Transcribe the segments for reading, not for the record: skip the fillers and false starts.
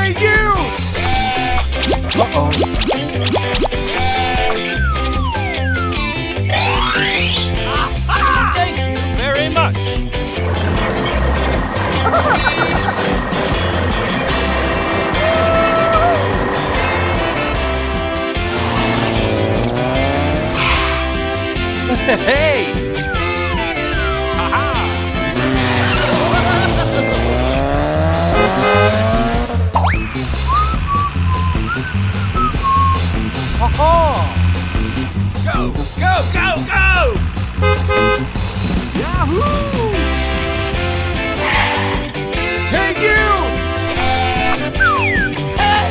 Hey, you! Uh-oh. Thank you very much. Hey! Go, go, go, go! Yahoo! Hey, you! Hey!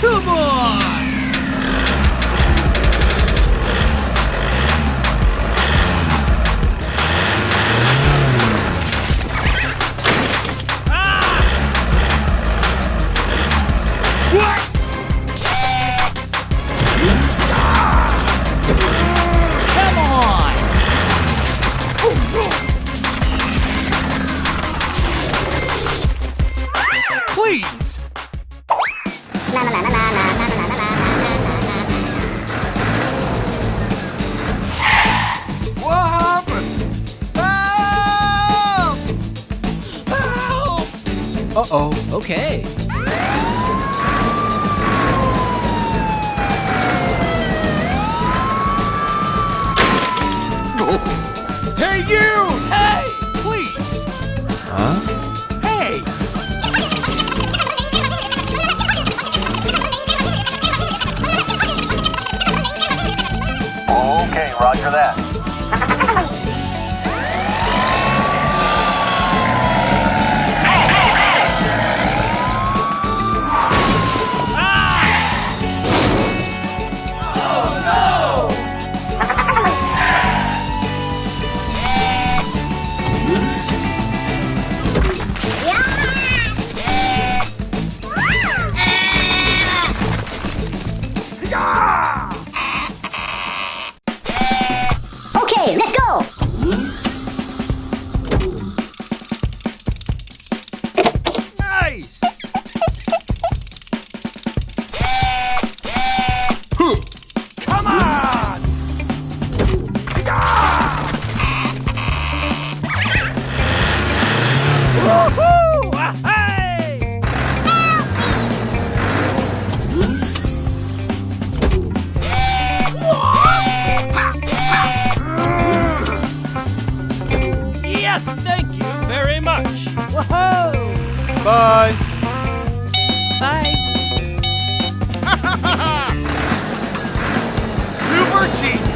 Come on! Come on! Please! What happened? Help! Help! Uh-oh, okay. Hey, you! Hey, please! Hey! Okay, roger that. Okay, let's go! Nice! Come on! Woohoo! Hey! Yes, thank you very much. Whoa! Bye! Bye. Super genius!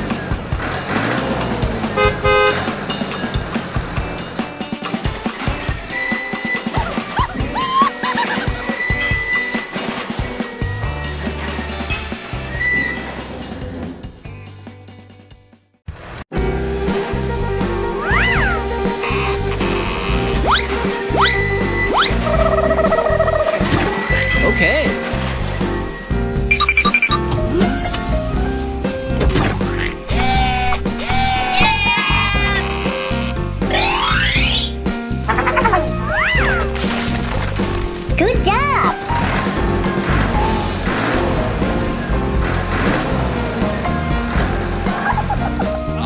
Okay. Good job!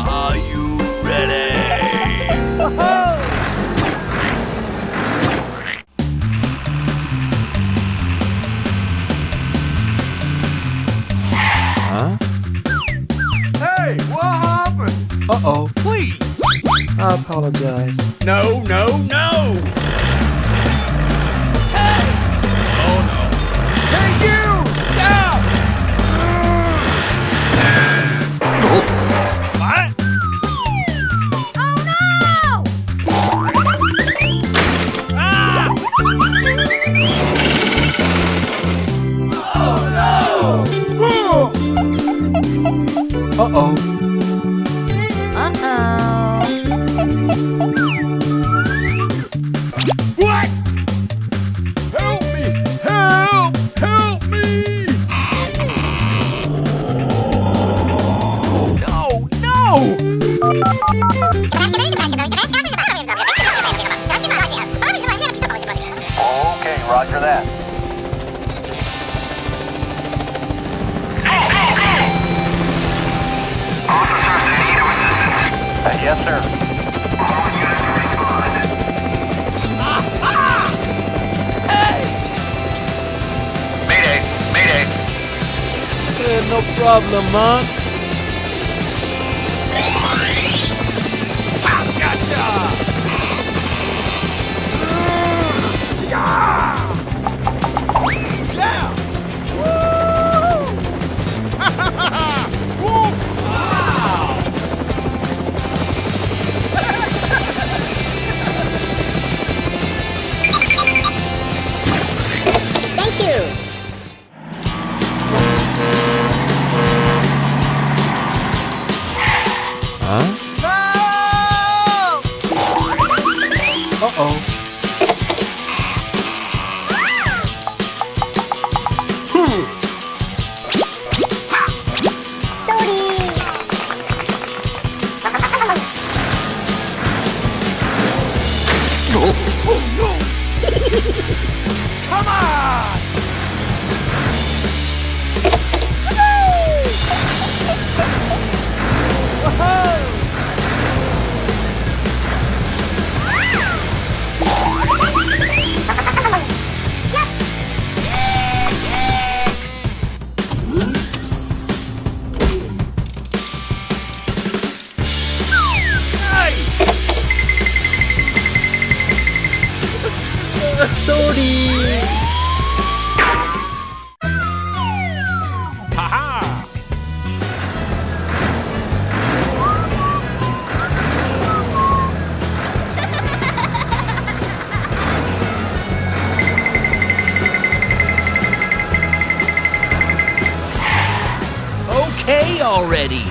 Are you ready? Whoa! Hey, what happened? Uh-oh. Please! I apologize. No, no, no! Hey! Oh, no. Hey, you! Stop! What? Uh-oh. Uh-oh. problem, Mom. Gotcha! Thank you. Uh-oh. Sorry. Come on! Sorry! Haha! Okay already.